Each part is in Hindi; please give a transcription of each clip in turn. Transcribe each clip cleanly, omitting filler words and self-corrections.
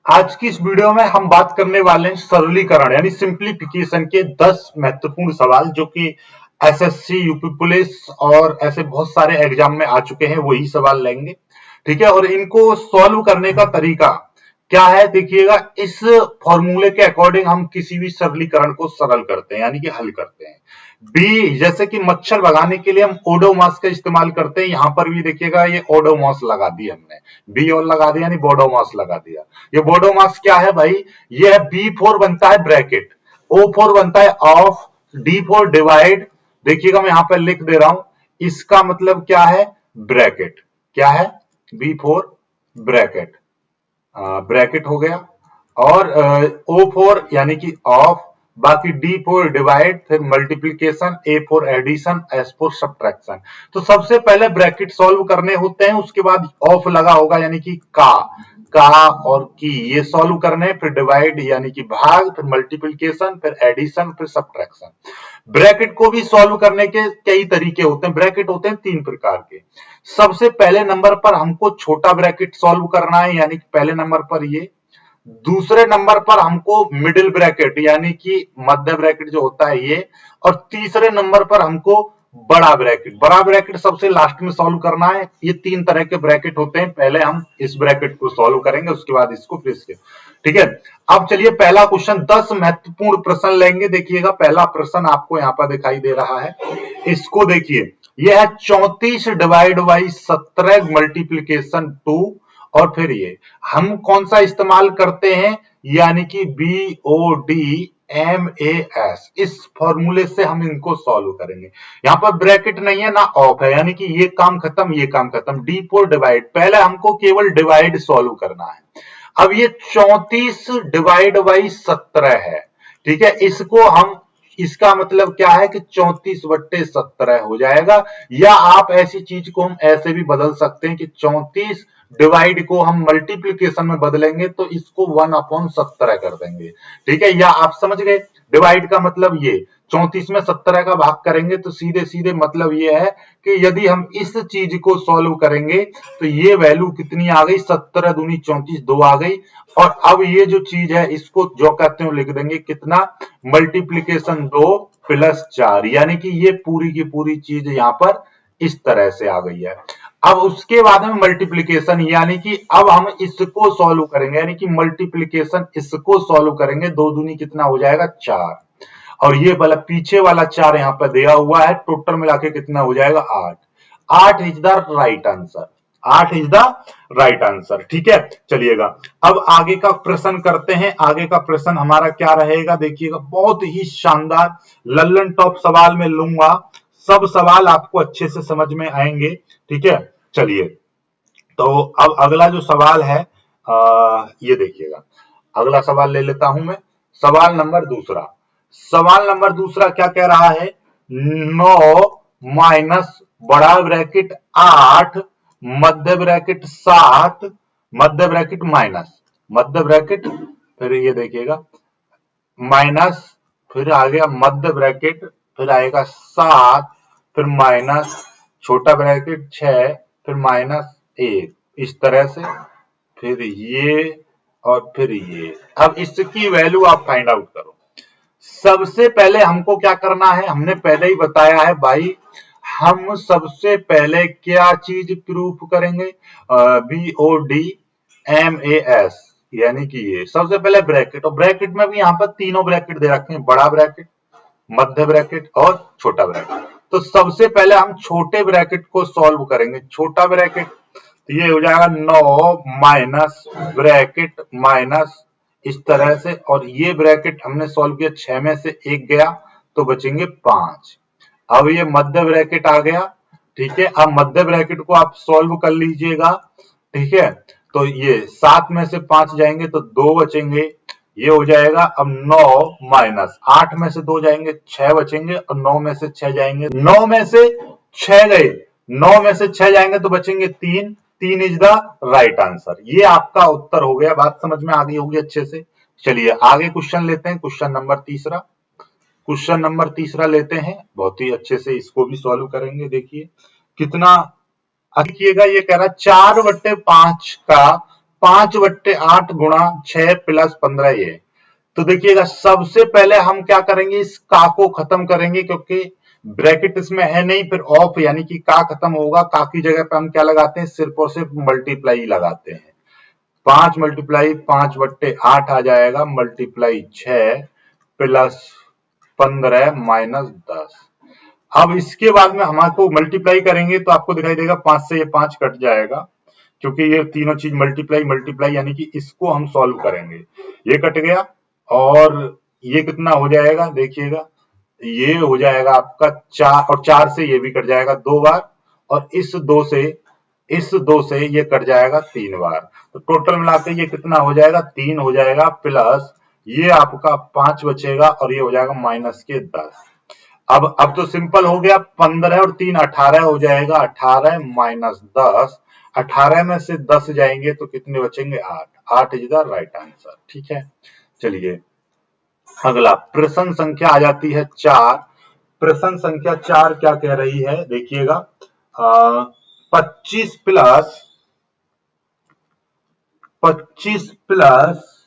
आज की इस वीडियो में हम बात करने वाले हैं सरलीकरण यानी सिंप्लीफिकेशन के 10 महत्वपूर्ण सवाल जो कि एसएससी, यूपी पुलिस और ऐसे बहुत सारे एग्जाम में आ चुके हैं, वही सवाल लेंगे। ठीक है, और इनको सॉल्व करने का तरीका क्या है देखिएगा। इस फॉर्मूले के अकॉर्डिंग हम किसी भी सरलीकरण को सरल करते हैं यानी कि हल करते हैं। बी, जैसे कि मच्छर भगाने के लिए हम ओडोमॉस का इस्तेमाल करते हैं, यहां पर भी देखिएगा ये ओडोमॉस लगा दी हमने, बी और लगा दिया यानी बोडोमॉस लगा दिया। ये बोडोमॉस क्या है भाई, ये है बी4 बनता है ब्रैकेट, O4 बनता है ऑफ, D4 डिवाइड, देखिएगा मैं यहां पर लिख दे रहा हूं, इसका मतलब क्या है ब्रैकेट, क्या है B4 ब्रैकेट, ब्रैकेट हो गया। और O4 यानी कि ऑफ, बाकी D4 डिवाइड, फिर multiplication, A4 addition, S4 subtraction. तो सबसे पहले ब्रैकेट सॉल्व करने होते हैं, उसके बाद ऑफ लगा होगा यानी कि का और की, ये सॉल्व करने, फिर डिवाइड यानी कि भाग, फिर मल्टीप्लीकेशन, फिर एडिशन, फिर सब्ट्रैक्शन। ब्रैकेट को भी सॉल्व करने के कई तरीके होते हैं। ब्रैकेट होते हैं 3 प्रकार के। सबसे पहले नंबर पर हमको छोटा ब्रैकेट सॉल्व करना है यानी कि पहले नंबर पर ये, दूसरे नंबर पर हमको मिडिल ब्रैकेट यानी कि मध्य ब्रैकेट जो होता है ये, और तीसरे नंबर पर हमको बड़ा ब्रैकेट, बड़ा ब्रैकेट सबसे लास्ट में सॉल्व करना है। ये 3 तरह के ब्रैकेट होते हैं, पहले हम इस ब्रैकेट को सॉल्व करेंगे, उसके बाद इसको, फिर इसके। ठीक है, अब चलिए पहला क्वेश्चन, 10 महत्वपूर्ण प्रश्न लेंगे। देखिएगा पहला प्रश्न आपको यहां पर दिखाई दे रहा है, इसको देखिए, यह है 34 डिवाइड बाई 17 मल्टीप्लीकेशन 2, और फिर ये हम कौन सा इस्तेमाल करते हैं यानी कि BODMAS, इस फॉर्मूले से हम इनको सॉल्व करेंगे। यहां पर ब्रैकेट नहीं है ना ऑफ है, यानी कि ये काम खत्म, ये काम खत्म। D4 डिवाइड, पहले हमको केवल डिवाइड सॉल्व करना है। अब ये 34 डिवाइड बाई 17 है, ठीक है, इसको हम, इसका मतलब क्या है कि 34/17 हो जाएगा, या आप ऐसी चीज को हम ऐसे भी बदल सकते हैं कि 34 डिवाइड को हम मल्टीप्लीकेशन में बदलेंगे तो इसको 1/17 कर देंगे। ठीक है, या आप समझ गए, डिवाइड का मतलब ये 34 में 17 का भाग करेंगे तो सीधे सीधे मतलब ये है कि यदि हम इस चीज को सॉल्व करेंगे तो ये वैल्यू कितनी आ गई, 17 दूनी 34, 2 आ गई। और अब ये जो चीज है इसको जो कहते हैं लिख देंगे कितना, मल्टीप्लीकेशन 2 प्लस 4, यानी कि ये पूरी की पूरी चीज यहां पर इस तरह से आ गई है। अब उसके बाद में मल्टीप्लीकेशन, यानी कि अब हम इसको सॉल्व करेंगे, यानी कि मल्टीप्लीकेशन इसको सॉल्व करेंगे, 2 दूनी कितना हो जाएगा 4, और ये वाला पीछे वाला 4 यहां पर दिया हुआ है, टोटल मिला के कितना हो जाएगा 8। 8 is the right answer, 8 is the right answer. ठीक है, चलिएगा अब आगे का प्रश्न करते हैं। आगे का प्रश्न हमारा क्या रहेगा देखिएगा, बहुत ही शानदार लल्लन टॉप सवाल में लूंगा, सब सवाल आपको अच्छे से समझ में आएंगे। ठीक है, चलिए तो अब अगला जो सवाल है ये देखिएगा, अगला सवाल ले लेता हूं मैं, सवाल नंबर दूसरा। सवाल नंबर दूसरा क्या कह रहा है, 9 माइनस बड़ा ब्रैकेट 8 मध्य ब्रैकेट 7 मध्य ब्रैकेट माइनस, मध्य ब्रैकेट, फिर ये देखिएगा माइनस, फिर आ गया मध्य ब्रैकेट, फिर आएगा 7, फिर माइनस छोटा ब्रैकेट 6, फिर माइनस 1, इस तरह से, फिर ये और फिर ये। अब इसकी वैल्यू आप फाइंड आउट करो। सबसे पहले हमको क्या करना है, हमने पहले ही बताया है भाई, हम सबसे पहले क्या चीज प्रूफ करेंगे, BODMAS, यानी कि ये सबसे पहले ब्रैकेट, और ब्रैकेट में भी यहाँ पर तीनों ब्रैकेट दे रखे हैं, बड़ा ब्रैकेट, मध्य ब्रैकेट और छोटा ब्रैकेट। तो सबसे पहले हम छोटे ब्रैकेट को सॉल्व करेंगे। छोटा ब्रैकेट तो ये हो जाएगा 9 माइनस ब्रैकेट माइनस, इस तरह से, और ये ब्रैकेट हमने सॉल्व किया, 6 में से 1 गया तो बचेंगे 5। अब ये मध्य ब्रैकेट आ गया। ठीक है, अब मध्य ब्रैकेट को आप सॉल्व कर लीजिएगा। ठीक है, तो ये 7 में से 5 जाएंगे तो 2 बचेंगे, ये हो जाएगा। अब 9 माइनस 8 में से 2 जाएंगे 6 बचेंगे, और 9 में से 6 जाएंगे, 9 में से 6 गए, 9 में से 6 जाएंगे तो बचेंगे 3, 3 इज द राइट आंसर। ये आपका उत्तर हो गया, बात समझ में आ गई होगी अच्छे से। चलिए आगे क्वेश्चन लेते हैं, क्वेश्चन नंबर तीसरा, क्वेश्चन नंबर तीसरा लेते हैं, बहुत ही अच्छे से इसको भी सॉल्व करेंगे। देखिए कितना, देखिएगा ये कह रहा है 4/5 का 5/8 गुणा 6 प्लस 15 ये। तो देखिएगा सबसे पहले हम क्या करेंगे, इस का को खत्म करेंगे क्योंकि ब्रैकेट इसमें है नहीं, फिर ऑफ यानी कि का खत्म होगा, का की जगह पे हम क्या लगाते हैं, सिर्फ और सिर्फ मल्टीप्लाई लगाते हैं। 5 मल्टीप्लाई 5/8 आ जाएगा, मल्टीप्लाई 6 प्लस 15 माइनस 10। अब इसके बाद में हमारे को मल्टीप्लाई करेंगे तो आपको दिखाई देगा 5 से ये 5 कट जाएगा, क्योंकि ये तीनों चीज मल्टीप्लाई मल्टीप्लाई यानी कि इसको हम सॉल्व करेंगे। ये कट गया और ये कितना हो जाएगा, देखिएगा ये हो जाएगा आपका 4, और 4 से ये भी कट जाएगा 2 बार, और इस 2 से ये कट जाएगा 3 बार। तो टोटल मिला के ये कितना हो जाएगा, 3 हो जाएगा, प्लस ये आपका 5 बचेगा और ये हो जाएगा माइनस के 10। अब तो सिंपल हो गया, 15 और 3 18 हो जाएगा, 18 माइनस 10, 18 में से 10 जाएंगे तो कितने बचेंगे, 8। 8 इज द राइट आंसर। ठीक है, चलिए अगला प्रश्न संख्या आ जाती है 4। प्रश्न संख्या 4 क्या कह रही है, देखिएगा 25 प्लस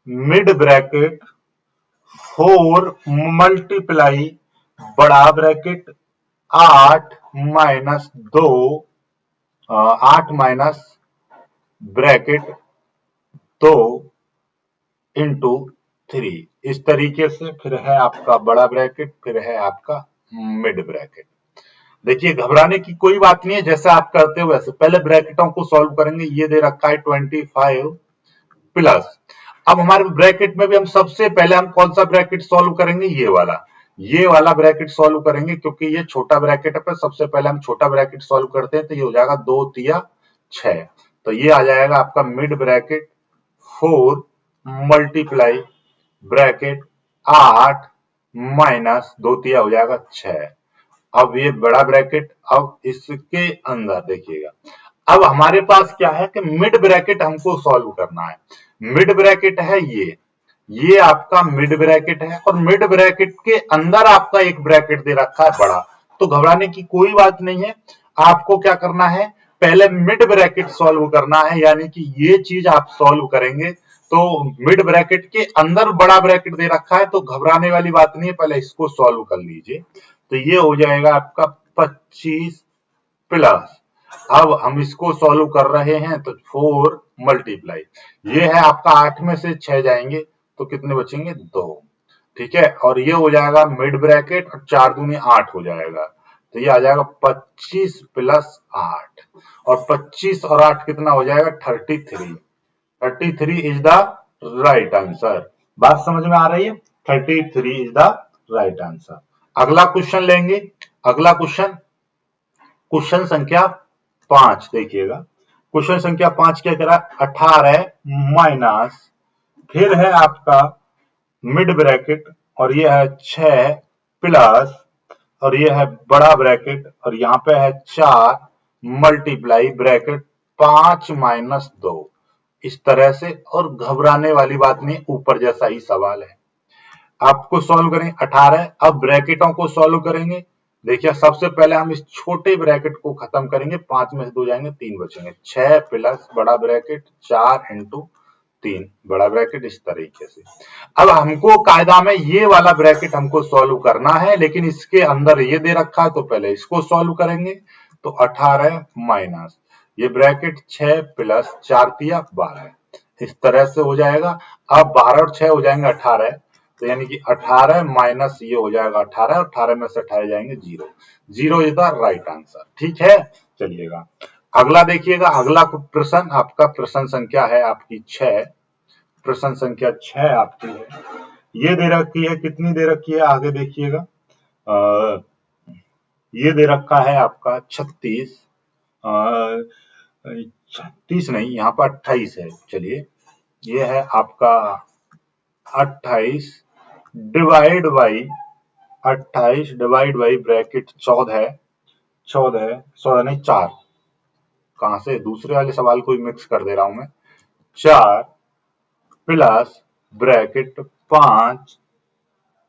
मिड ब्रैकेट 4 मल्टीप्लाई बड़ा bracket 8 minus 2 8 minus bracket 2 into 3, इस तरीके से फिर है आपका बड़ा ब्रैकेट, फिर है आपका मिड ब्रैकेट। देखिए घबराने की कोई बात नहीं है, जैसे आप करते हो वैसे पहले ब्रैकेटों को सॉल्व करेंगे। ये दे रखा है 25 प्लस, अब हमारे ब्रैकेट में भी हम सबसे पहले हम कौन सा ब्रैकेट सॉल्व करेंगे, ये वाला ब्रैकेट सॉल्व करेंगे, क्योंकि ये छोटा ब्रैकेट है। पर सबसे पहले हम छोटा ब्रैकेट सॉल्व करते हैं, तो ये हो जाएगा 2 तिया 6, तो ये आ जाएगा आपका mid bracket 4 multiply bracket 8 minus 2 तिया हो जाएगा 6। अब ये बड़ा ब्रैकेट, अब इसके अंदर देखिएगा, अब हमारे पास क्या है कि मिड ब्रैकेट हमको सॉल्व करना है। मिड ब्रैकेट है ये आपका मिड ब्रैकेट है, और मिड ब्रैकेट के अंदर आपका एक ब्रैकेट दे रखा है बड़ा। तो घबराने की कोई बात नहीं है, आपको क्या करना है, पहले मिड ब्रैकेट सॉल्व करना है, यानी कि ये चीज आप सॉल्व करेंगे तो मिड ब्रैकेट के अंदर बड़ा ब्रैकेट दे रखा है, तो घबराने वाली बात नहीं है, पहले इसको सॉल्व कर लीजिए। तो ये हो जाएगा आपका 25 प्लस, अब हम इसको सॉल्व कर रहे हैं तो 4 मल्टीप्लाई, ये है आपका 8 में से 6 जाएंगे तो कितने बचेंगे, 2। ठीक है, और ये हो जाएगा मिड ब्रैकेट, और 4 दूनी 8 हो जाएगा, तो ये आ जाएगा 25 प्लस 8, और 25 और 8 कितना हो जाएगा, 33। 33 इज द राइट आंसर। बात समझ में आ रही है, 33 इज द राइट आंसर। अगला क्वेश्चन लेंगे, अगला क्वेश्चन संख्या 5 देखिएगा। क्वेश्चन संख्या 5 क्या करा, 18 माइनस, फिर है आपका मिड ब्रैकेट, और ये है 6 प्लस, और ये है बड़ा ब्रैकेट, और यहाँ पे है 4 मल्टीप्लाई ब्रैकेट 5 माइनस 2, इस तरह से। और घबराने वाली बात नहीं, ऊपर जैसा ही सवाल है। आपको सॉल्व करेंगे 18, अब ब्रैकेटों को सॉल्व करेंगे। देखिए सबसे पहले हम इस छोटे ब्रैकेट को खत्म करेंगे, 5 में से 2 जाएंगे 3 बचेंगे, 6 प्लस बड़ा ब्रैकेट 4 इंटू 3 बड़ा ब्रैकेट, इस तरीके से। अब हमको कायदा में ये वाला ब्रैकेट हमको सॉल्व करना है, लेकिन इसके अंदर ये दे रखा है, तो पहले इसको सॉल्व करेंगे। तो 18 माइनस ये ब्रैकेट 6 प्लस 4 तिया 12, इस तरह से हो जाएगा। अब 12 और 6 हो जाएंगे 18, तो यानी कि 18 माइनस ये हो जाएगा 18, और 18 में से 18 जाएंगे 0। 0 इज द राइट आंसर। ठीक है, चलिएगा अगला देखिएगा। अगला प्रश्न आपका प्रश्न संख्या है आपकी 6, प्रश्न संख्या 6 आपकी है। ये दे रखी है, कितनी दे रखी है, आगे देखिएगा। ये दे रखा है आपका 36, 36 नहीं, यहाँ पर 28 है। चलिए ये है आपका 28 divide by 28 divide by bracket 14 नहीं 4, कहां से दूसरे वाले सवाल को मिक्स कर दे रहा हूं मैं, 4 प्लस ब्रैकेट 5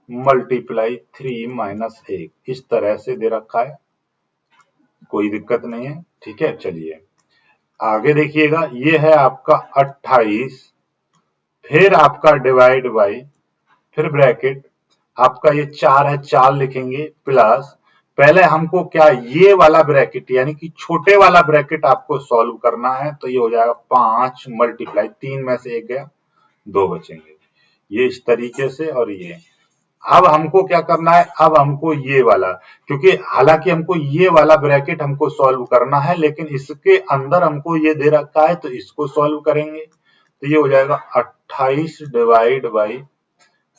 मल्टीप्लाई 3 माइनस 1, इस तरह से दे रखा है, कोई दिक्कत नहीं है। ठीक है, चलिए आगे देखिएगा, ये है आपका 28, फिर आपका डिवाइड बाई, फिर ब्रैकेट, आपका ये 4 है, 4 लिखेंगे प्लस, पहले हमको क्या ये वाला ब्रैकेट यानी कि छोटे वाला ब्रैकेट आपको सॉल्व करना है, तो ये हो जाएगा 5 मल्टीप्लाई, 3 में से 1 गया, 2 बचेंगे, ये इस तरीके से। और ये अब हमको क्या करना है, अब हमको ये वाला, क्योंकि हालांकि हमको ये वाला ब्रैकेट हमको सॉल्व करना है, लेकिन इसके अंदर हमको ये दे रखा है, तो इसको सॉल्व करेंगे, तो ये हो जाएगा 28 डिवाइड बाई,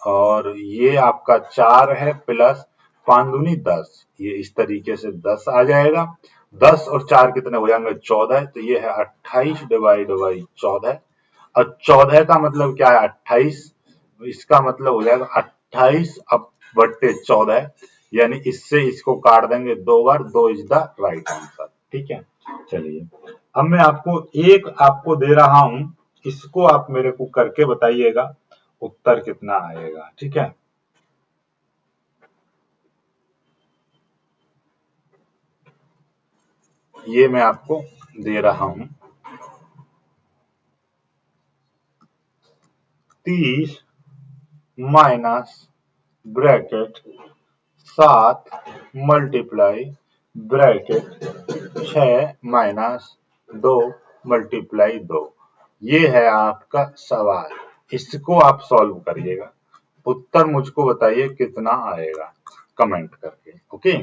और ये आपका 4 है प्लस 5 दूनी 10, ये इस तरीके से 10 आ जाएगा। 10 और 4 कितने हो जाएंगे, 14, तो ये है 28 डिवाइड बाई 14। और 14 का मतलब क्या है, 28, इसका मतलब हो जाएगा 28 अब बट्टे 14, यानी इससे इसको काट देंगे 2 बार, 2 इज द राइट आंसर। ठीक है, चलिए अब मैं आपको एक आपको दे रहा हूं, इसको आप मेरे को करके बताइएगा उत्तर कितना आएगा। ठीक है, ये मैं आपको दे रहा हूं, 30 minus bracket 7 multiply bracket 6 minus 2 multiply 2, ये है आपका सवाल। इसको आप सॉल्व करिएगा, उत्तर मुझको बताइए कितना आएगा कमेंट करके। ओके।